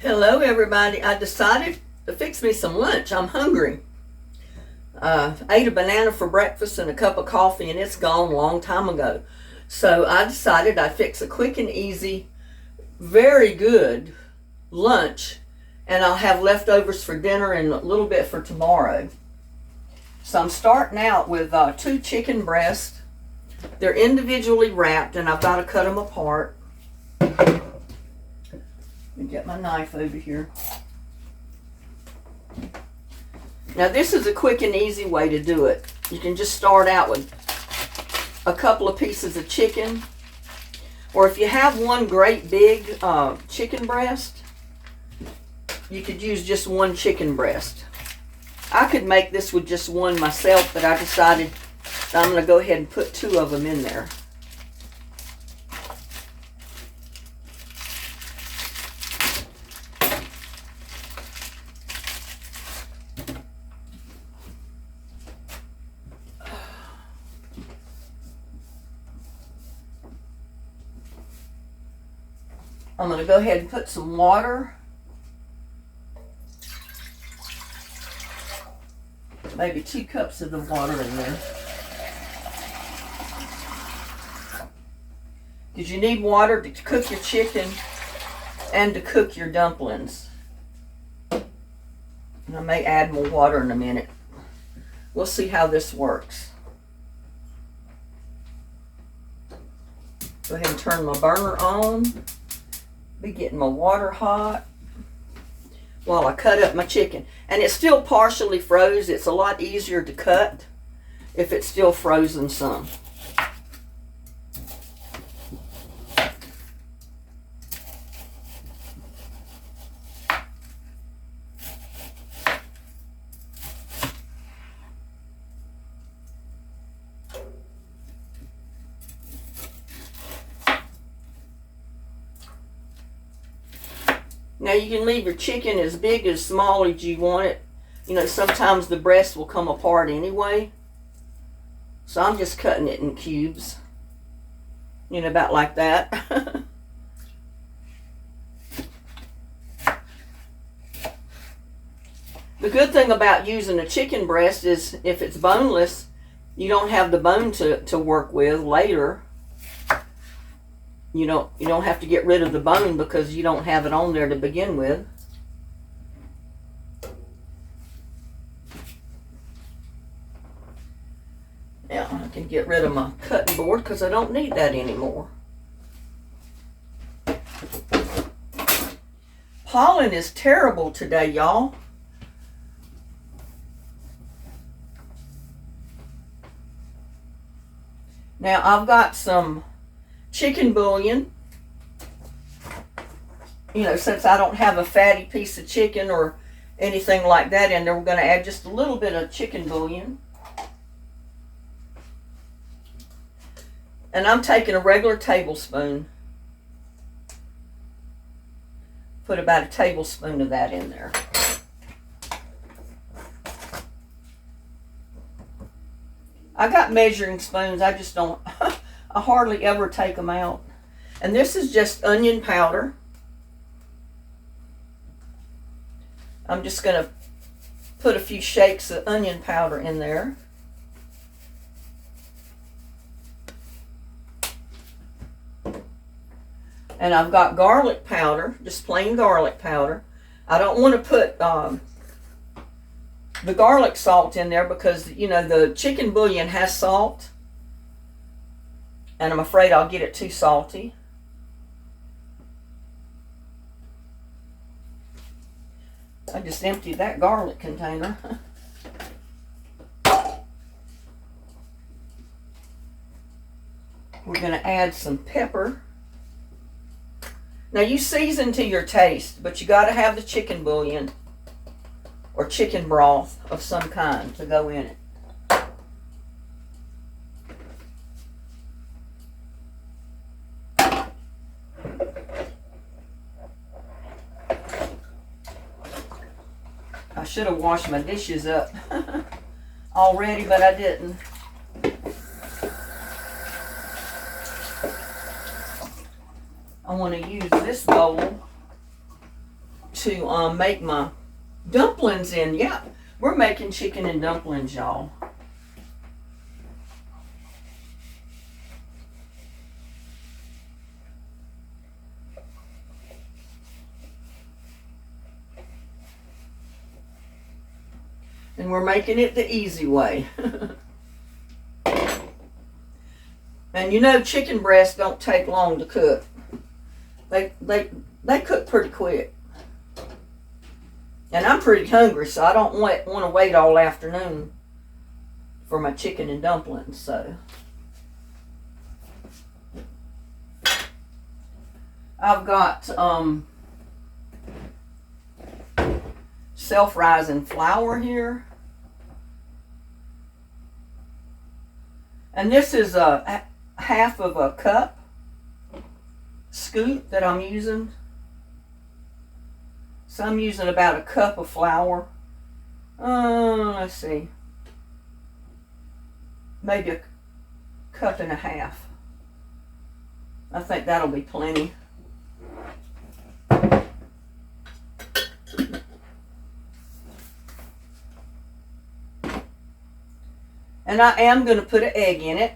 Hello everybody. I decided to fix me some lunch. I'm hungry. Ate a banana for breakfast and a cup of coffee and it's gone a long time ago. So I decided I'd fix a quick and easy, very good lunch, and I'll have leftovers for dinner and a little bit for tomorrow. So I'm starting out with 2 chicken breasts. They're individually wrapped and I've got to cut them apart. Let me get my knife over here. Now this is a quick and easy way to do it. You can just start out with a couple of pieces of chicken, or if you have one great big chicken breast, you could use just 1 chicken breast. I could make this with just 1 myself, but I decided that I'm going to go ahead and put 2 of them in there. I'm going to go ahead and put some water, maybe 2 cups of the water in there. Because you need water to cook your chicken and to cook your dumplings. And I may add more water in a minute. We'll see how this works. Go ahead and turn my burner on. Be getting my water hot while I cut up my chicken. And it's still partially froze. It's a lot easier to cut if it's still frozen some. Now you can leave your chicken as big as small as you want it. You know, sometimes the breast will come apart anyway. So I'm just cutting it in cubes. You know, about like that. The good thing about using a chicken breast is if it's boneless, you don't have the bone to work with later. You don't have to get rid of the bone because you don't have it on there to begin with. Now I can get rid of my cutting board because I don't need that anymore. Pollen is terrible today, y'all. Now I've got some chicken bouillon. You know, since I don't have a fatty piece of chicken or anything like that in there, we're going to add just a little bit of chicken bouillon. And I'm taking a regular tablespoon. Put about a tablespoon of that in there. I got measuring spoons. I just don't... I hardly ever take them out. And this is just onion powder. I'm just going to put a few shakes of onion powder in there. And I've got garlic powder, just plain garlic powder. I don't want to put the garlic salt in there because, you know, the chicken bouillon has salt. And I'm afraid I'll get it too salty. I just emptied that garlic container. We're going to add some pepper. Now you season to your taste, but you got to have the chicken bouillon or chicken broth of some kind to go in it. I should have washed my dishes up already, but I didn't. I want to use this bowl to make my dumplings in. Yeah, we're making chicken and dumplings, y'all. And we're making it the easy way. And you know, chicken breasts don't take long to cook. They cook pretty quick. And I'm pretty hungry, so I don't want to wait all afternoon for my chicken and dumplings. So I've got self-rising flour here. And this is a half of a cup scoop that I'm using. So I'm using about a cup of flour. Let's see. Maybe a cup and a half. I think that'll be plenty. And I am going to put an egg in it.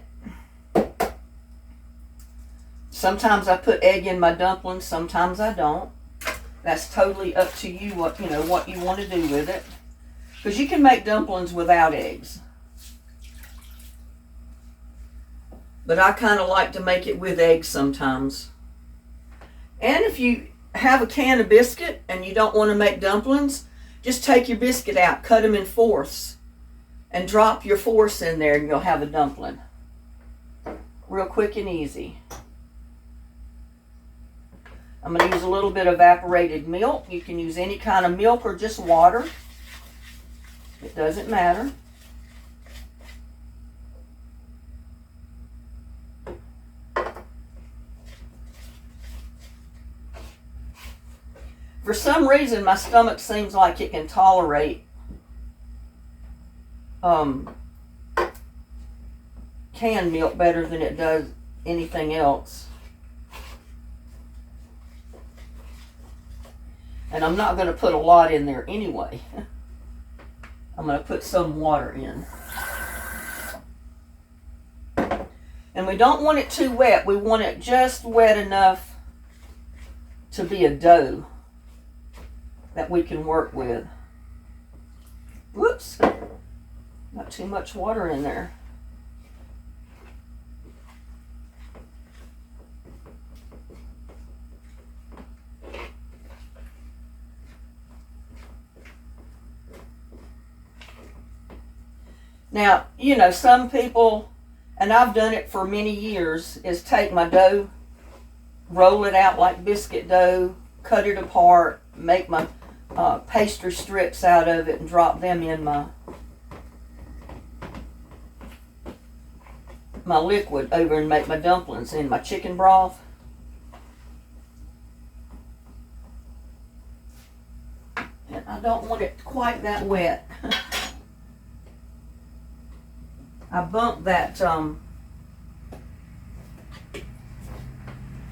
Sometimes I put egg in my dumplings, sometimes I don't. That's totally up to you what you want to do with it. Because you can make dumplings without eggs. But I kind of like to make it with eggs sometimes. And if you have a can of biscuit and you don't want to make dumplings, just take your biscuit out, cut them in fourths, and drop your fourths in there and you'll have a dumpling. Real quick and easy. I'm going to use a little bit of evaporated milk. You can use any kind of milk or just water. It doesn't matter. For some reason, my stomach seems like it can tolerate canned milk better than it does anything else. And I'm not going to put a lot in there anyway. I'm going to put some water in. And we don't want it too wet. We want it just wet enough to be a dough that we can work with. Whoops. Not too much water in there. Now, you know, some people, and I've done it for many years, is take my dough, roll it out like biscuit dough, cut it apart, make my pastry strips out of it and drop them in my liquid over and make my dumplings in my chicken broth. And I don't want it quite that wet. I bumped that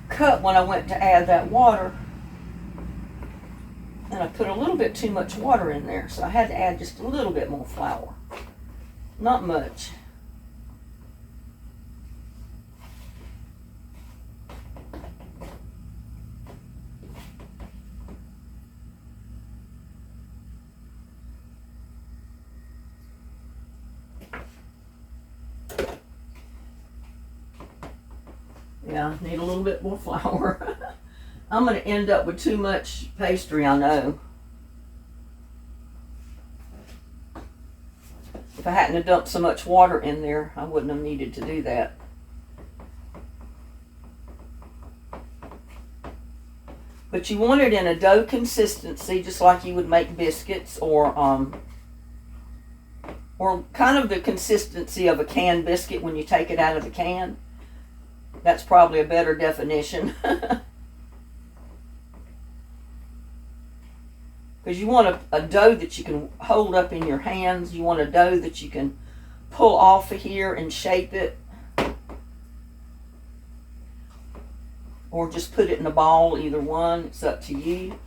cup when I went to add that water, and I put a little bit too much water in there, so I had to add just a little bit more flour. Not much. Yeah, need a little bit more flour. I'm going to end up with too much pastry, I know. If I hadn't have dumped so much water in there, I wouldn't have needed to do that. But you want it in a dough consistency, just like you would make biscuits, or kind of the consistency of a canned biscuit when you take it out of the can. That's probably a better definition. Because you want a dough that you can hold up in your hands. You want a dough that you can pull off of here and shape it. Or just put it in a ball, either one. It's up to you.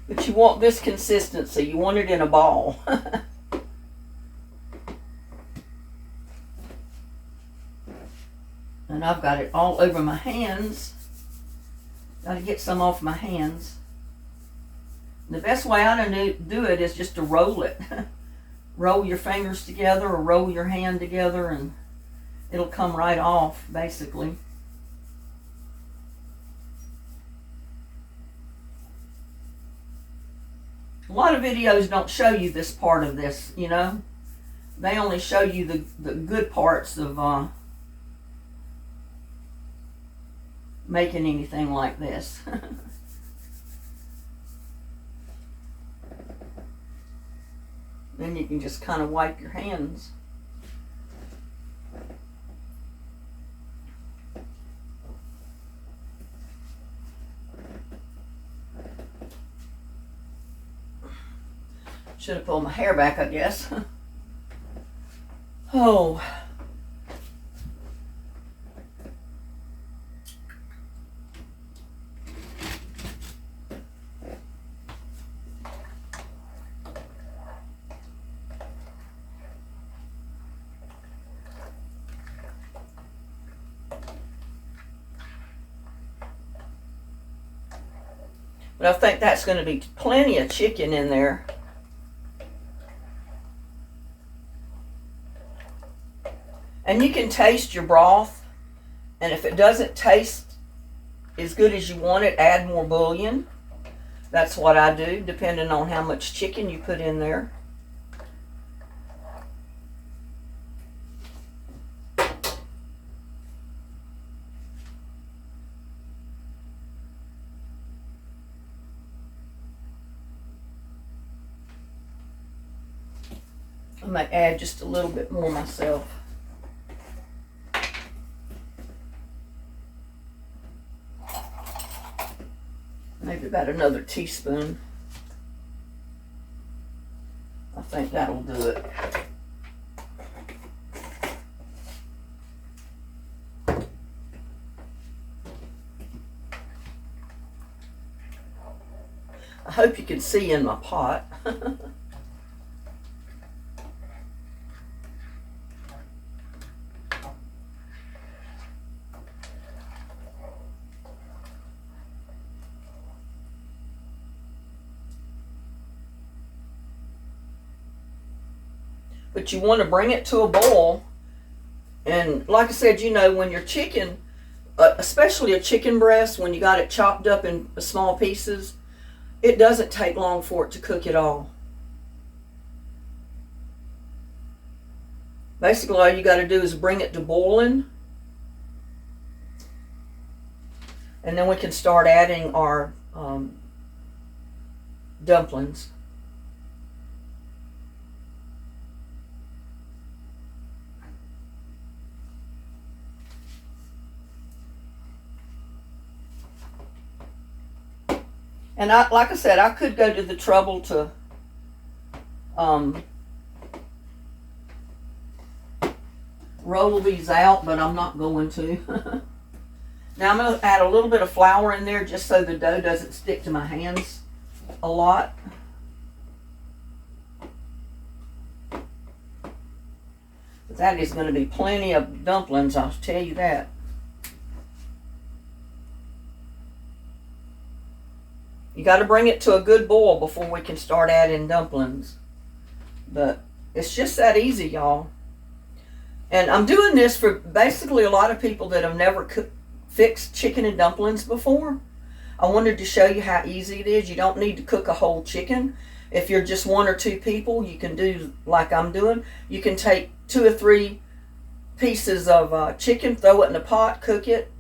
But you want this consistency. You want it in a ball. And I've got it all over my hands. Got to get some off my hands. The best way I do it is just to roll it. Roll your fingers together or roll your hand together and it'll come right off, basically. A lot of videos don't show you this part of this, you know. They only show you the good parts of making anything like this. Then you can just kind of wipe your hands. Should have pulled my hair back, I guess. Oh. But I think that's going to be plenty of chicken in there. And you can taste your broth. And if it doesn't taste as good as you want it, add more bouillon. That's what I do, depending on how much chicken you put in there. I might add just a little bit more myself. Maybe about another teaspoon. I think that'll do it. I hope you can see in my pot. But you want to bring it to a boil. And like I said, you know, when your chicken, especially a chicken breast, when you got it chopped up in small pieces, it doesn't take long for it to cook at all. Basically, all you got to do is bring it to boiling. And then we can start adding our dumplings. And like I said, I could go to the trouble to roll these out, but I'm not going to. Now I'm going to add a little bit of flour in there just so the dough doesn't stick to my hands a lot. But that is going to be plenty of dumplings, I'll tell you that. You got to bring it to a good boil before we can start adding dumplings. But it's just that easy, y'all. And I'm doing this for basically a lot of people that have never fixed chicken and dumplings before. I wanted to show you how easy it is. You don't need to cook a whole chicken. If you're just one or two people, you can do like I'm doing. You can take 2 or 3 pieces of chicken, throw it in a pot, cook it.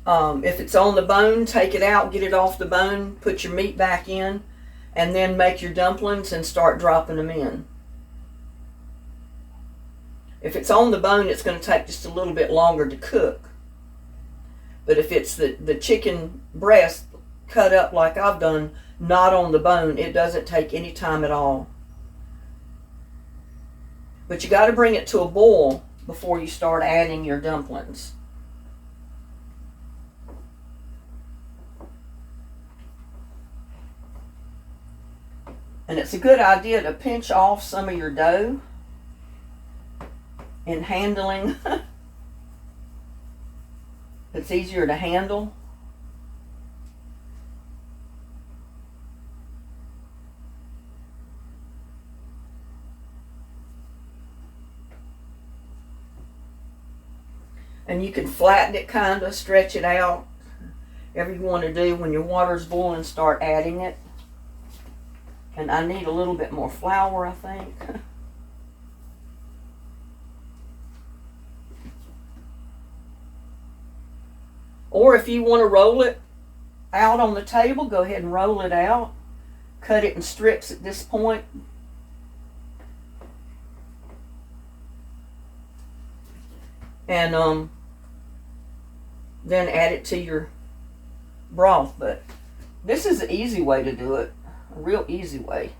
If it's on the bone, take it out, get it off the bone, put your meat back in, and then make your dumplings and start dropping them in. If it's on the bone, it's going to take just a little bit longer to cook. But if it's the chicken breast cut up like I've done, not on the bone, it doesn't take any time at all. But you got to bring it to a boil before you start adding your dumplings. And it's a good idea to pinch off some of your dough in handling. It's easier to handle. And you can flatten it, kind of stretch it out. Whatever you want to do. When your water's boiling, start adding it. And I need a little bit more flour, I think. Or if you want to roll it out on the table, go ahead and roll it out. Cut it in strips at this point. And then add it to your broth. But this is an easy way to do it. A real easy way.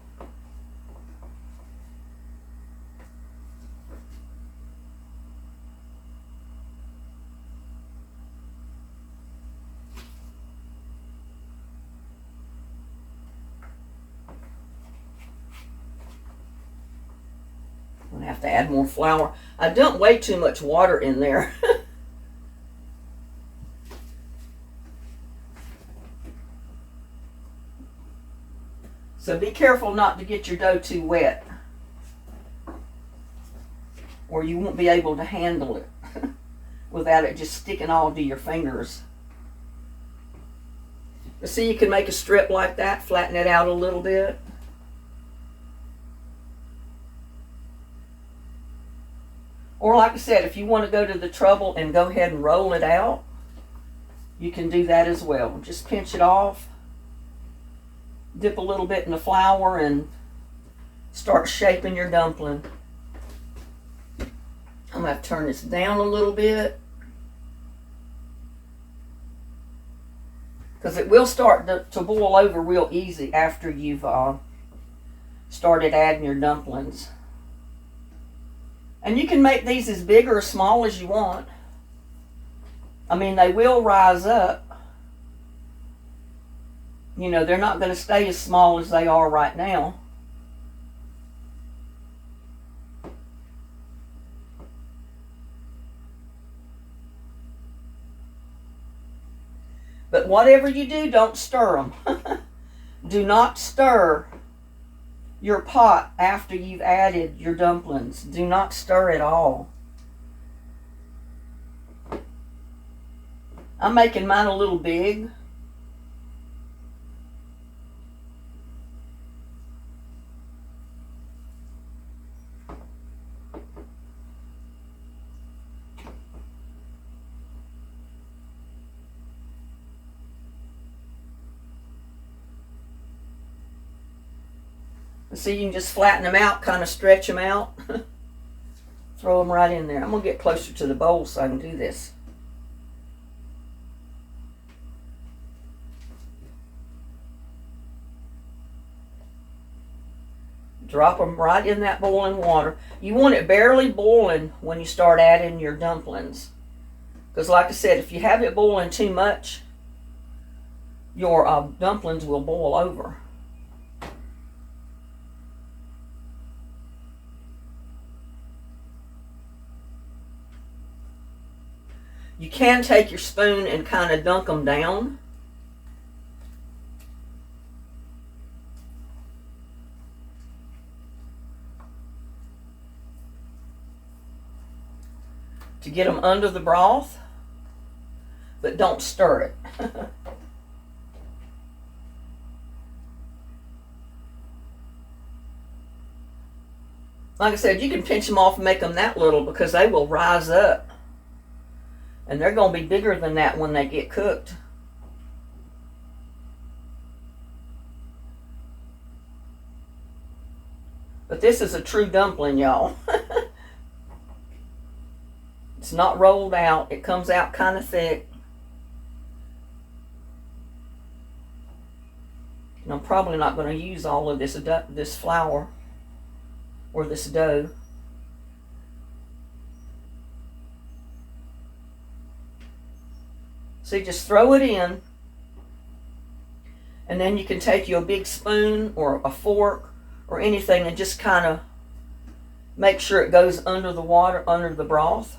I'm gonna have to add more flour. I dumped way too much water in there. So be careful not to get your dough too wet, or you won't be able to handle it without it just sticking all to your fingers. But see, you can make a strip like that, flatten it out a little bit. Or like I said, if you want to go to the trouble and go ahead and roll it out, you can do that as well. Just pinch it off. Dip a little bit in the flour and start shaping your dumpling. I'm going to have to turn this down a little bit, because it will start to boil over real easy after you've started adding your dumplings. And you can make these as big or as small as you want. I mean, they will rise up. You know, they're not going to stay as small as they are right now. But whatever you do, don't stir them. Do not stir your pot after you've added your dumplings. Do not stir at all. I'm making mine a little big. So you can just flatten them out, kind of stretch them out. Throw them right in there. I'm going to get closer to the bowl so I can do this. Drop them right in that boiling water. You want it barely boiling when you start adding your dumplings. Because like I said, if you have it boiling too much, your dumplings will boil over. You can take your spoon and kind of dunk them down. To get them under the broth, but don't stir it. Like I said, you can pinch them off and make them that little because they will rise up. And they're going to be bigger than that when they get cooked. But this is a true dumpling, y'all. It's not rolled out. It comes out kind of thick. And I'm probably not going to use all of this flour or this dough. See, just throw it in, and then you can take you a big spoon or a fork or anything, and just kind of make sure it goes under the water, under the broth.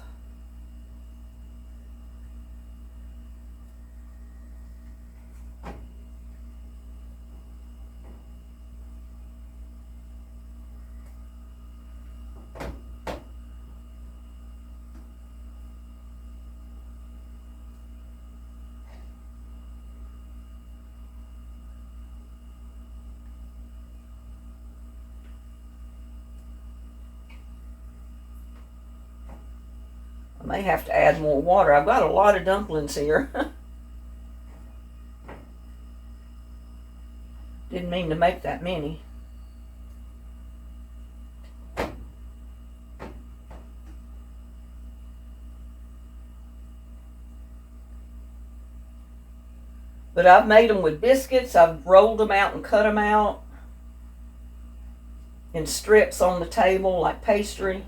I may have to add more water. I've got a lot of dumplings here. Didn't mean to make that many. But I've made them with biscuits. I've rolled them out and cut them out in strips on the table like pastry.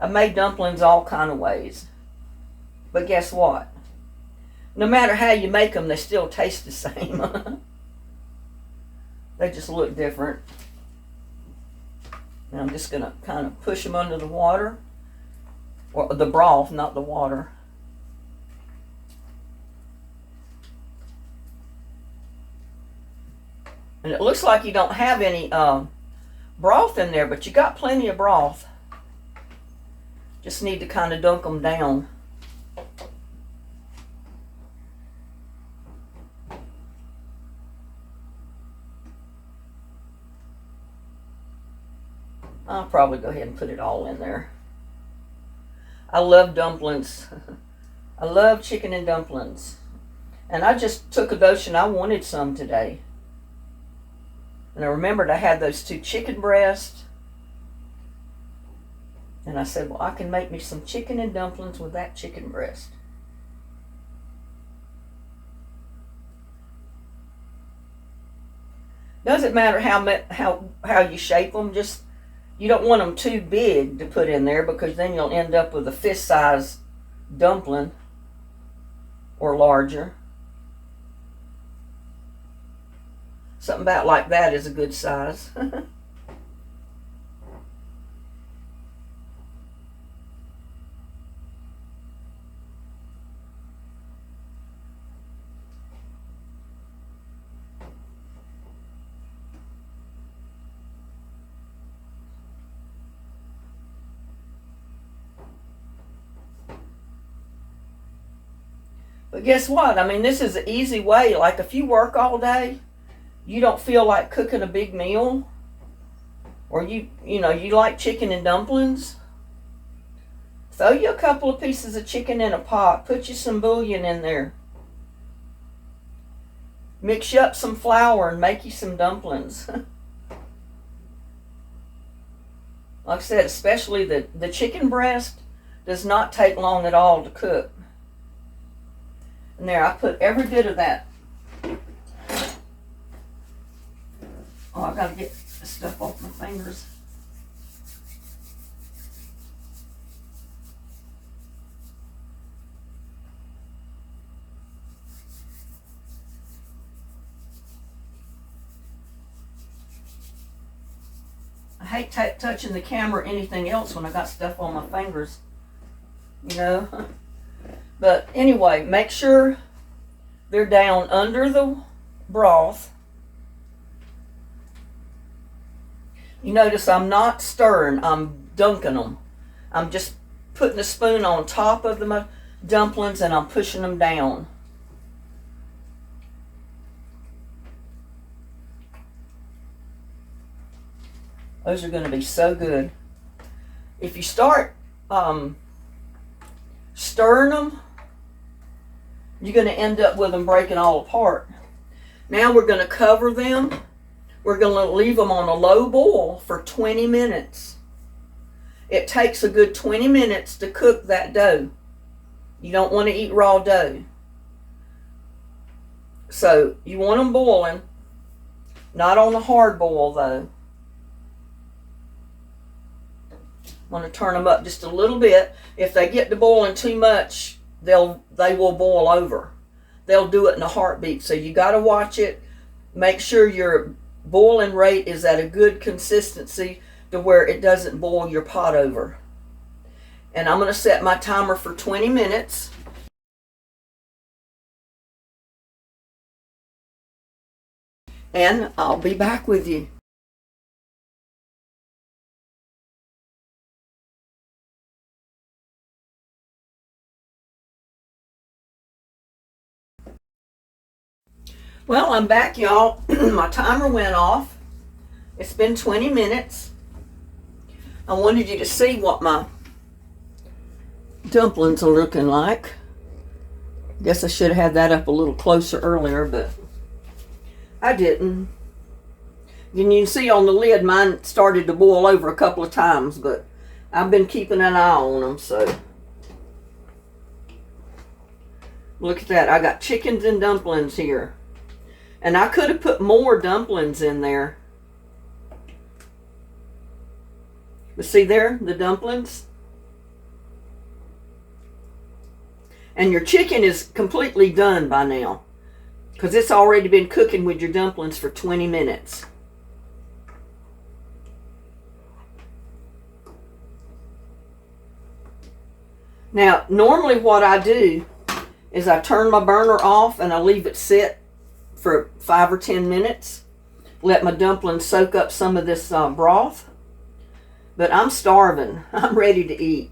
I've made dumplings all kind of ways. But guess what? No matter how you make them, they still taste the same. They just look different. And I'm just going to kind of push them under the water. Or the broth, not the water. And it looks like you don't have any broth in there, but you got plenty of broth. Just need to kind of dunk them down. I'll probably go ahead and put it all in there. I love dumplings. I love chicken and dumplings. And I just took a notion I wanted some today. And I remembered I had those 2 chicken breasts. And I said, well, I can make me some chicken and dumplings with that chicken breast. Doesn't matter how you shape them. Just, you don't want them too big to put in there, because then you'll end up with a fist-size dumpling or larger. Something about like that is a good size. But guess what? I mean, this is an easy way. Like if you work all day, you don't feel like cooking a big meal, or you like chicken and dumplings, throw you a couple of pieces of chicken in a pot, put you some bouillon in there, mix you up some flour and make you some dumplings. Like I said, especially the chicken breast does not take long at all to cook. And there, I put every bit of that. Oh, I gotta get the stuff off my fingers. I hate touching the camera or anything else when I got stuff on my fingers, you know. But anyway, make sure they're down under the broth. You notice I'm not stirring, I'm dunking them. I'm just putting the spoon on top of the dumplings and I'm pushing them down. Those are going to be so good. If you start stirring them, you're going to end up with them breaking all apart. Now we're going to cover them. We're going to leave them on a low boil for 20 minutes. It takes a good 20 minutes to cook that dough. You don't want to eat raw dough. So you want them boiling, not on a hard boil though. I'm going to turn them up just a little bit. If they get to boiling too much, they will boil over. They'll do it in a heartbeat. So you got to watch it. Make sure you're boiling rate is at a good consistency to where it doesn't boil your pot over. And I'm going to set my timer for 20 minutes. And I'll be back with you. Well, I'm back, y'all. My timer went off. It's been 20 minutes. I wanted you to see what my dumplings are looking like. Guess I should have had that up a little closer earlier, but I didn't. And you can see on the lid, mine started to boil over a couple of times, but I've been keeping an eye on them, so. Look at that. I got chickens and dumplings here. And I could have put more dumplings in there. But see there, the dumplings? And your chicken is completely done by now, because it's already been cooking with your dumplings for 20 minutes. Now, normally what I do is I turn my burner off and I leave it sit for 5 or 10 minutes. Let my dumplings soak up some of this broth. But I'm starving. I'm ready to eat.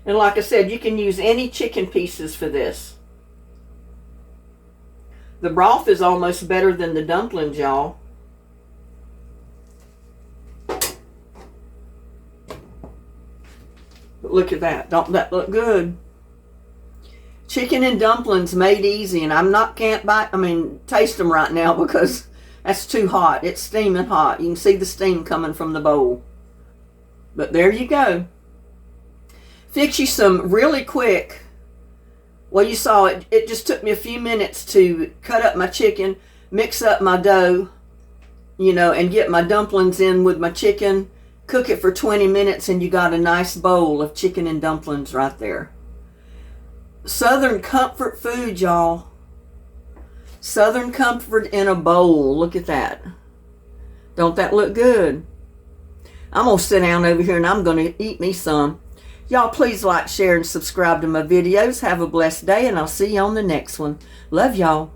And like I said, you can use any chicken pieces for this. The broth is almost better than the dumplings, y'all. But look at that. Don't that look good? Chicken and dumplings made easy, and can't taste them right now because that's too hot. It's steaming hot. You can see the steam coming from the bowl. But there you go. Fix you some really quick. Well, you saw it. It just took me a few minutes to cut up my chicken, mix up my dough, and get my dumplings in with my chicken. Cook it for 20 minutes, and you got a nice bowl of chicken and dumplings right there. Southern comfort food, y'all. Southern comfort in a bowl. Look at that. Don't that look good? I'm going to sit down over here and I'm going to eat me some. Y'all please like, share, and subscribe to my videos. Have a blessed day, and I'll see you on the next one. Love y'all.